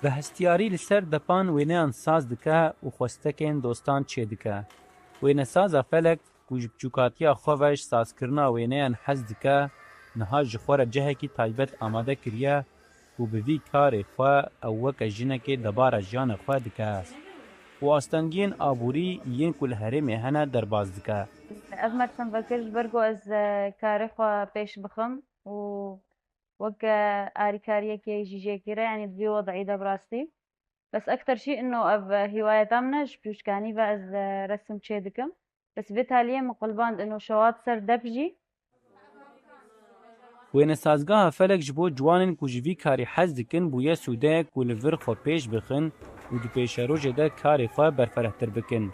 به هستیاری لسر دپان وینیان ساز دکه و خوستکین دوستان چه دکه. وینه سازا فلک کوچکاتیا خوش سازکرنا وینیان حز دکه نها جخور جهکی تایبت آماده کریه و به وی کار خواه او وک جنکی دبار جان خواه دکه. و آستانگین آبوری ین کل هرم هنه در باز دکه. از مرسم فکرش برگو از کاری خواه پیش بخم و وك آريكاريا كي جيجي كيرا يعني في وضعي ده براسي بس أكتر شيء إنه أب هواية تامنة بيوش كاني بعز رسم تشيدكم بس بالتالي مقلبان إنه شوات سر دبجي وین سازگاه فلک جبو جوانن کو جوی کاری حز دکن بویا سوده کو لور خو پیش بخن و دو پیش روجه ده کاری خو برفرهتر بکن.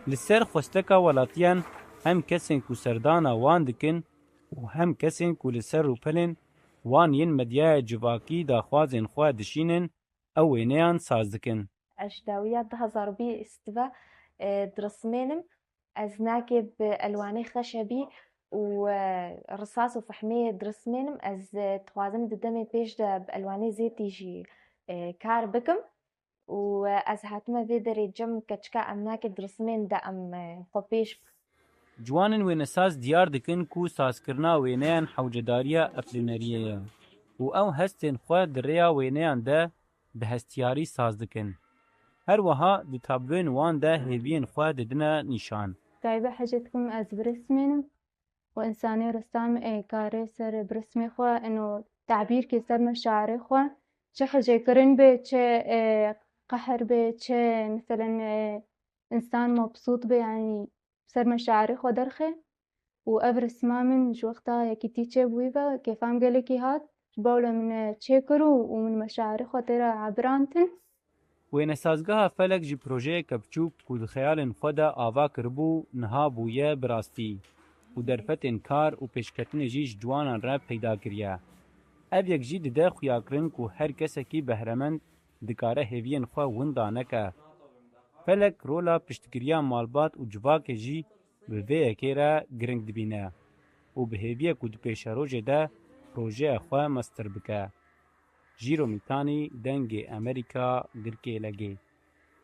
لسر خوستکا ولاتیان هم کسین کو سردانا وان دکن و هم کسین کو لسر روپلن وان ین مدیای جواکی دا خوازن خو دشینن او وینیان ساز دکن. أشداويات ده ضربي استوا درسمينم از ناكب ألواني خشبي ورصاص وفحمية درسمينم از توازم دمي بيش ده بألواني زيتي جي كار بكم وأز هاتما فيدري جم كتشكا أم ناكب درسمين ده أم خبيش جوانن وین ساز دیار دکن کو سازکرنا وینیان حوجداریا افلینریه و او هستن خو دریا وینیان ده به هستیاری ساز دکن. هر وها د تابلوین وان ده هیوین خو ددنه نشان. جايبة حاجتكم از برسمينم وإنساني رسام كاري سر برسمي خوا إنه تعبير كي سر مشاعري خوا چه خجيكرن بي چه قهر بي چه مثلا إنسان مبسوط بي يعني سر مشاعري خوا درخي وأب رسما من جوقتا يكي تيچه بويبا كيفام قالكي هات باولا من چيكرو ومن مشاعري خوا تيرا عبرانتن وین سازگاه فلک جی پروژه کپچوک کو د خیالن خدا آوا کربو نها بویه براستی و درفتن کار و پیشکتن جیش جوانان را پیدا کریه. اب یک جی ده خویاکرن کو هر کسی کی بهرمند دکاره هیوین خو وندانه که. فلک رولا پشتگیریا مالبات و جواک جی به وی اکیرا گرنگ دبینه و به هیویه کو دو پیش روژه ده پروژه خو مستر بکه. جیرو میتانی دنگ امریکا گرکه لگه.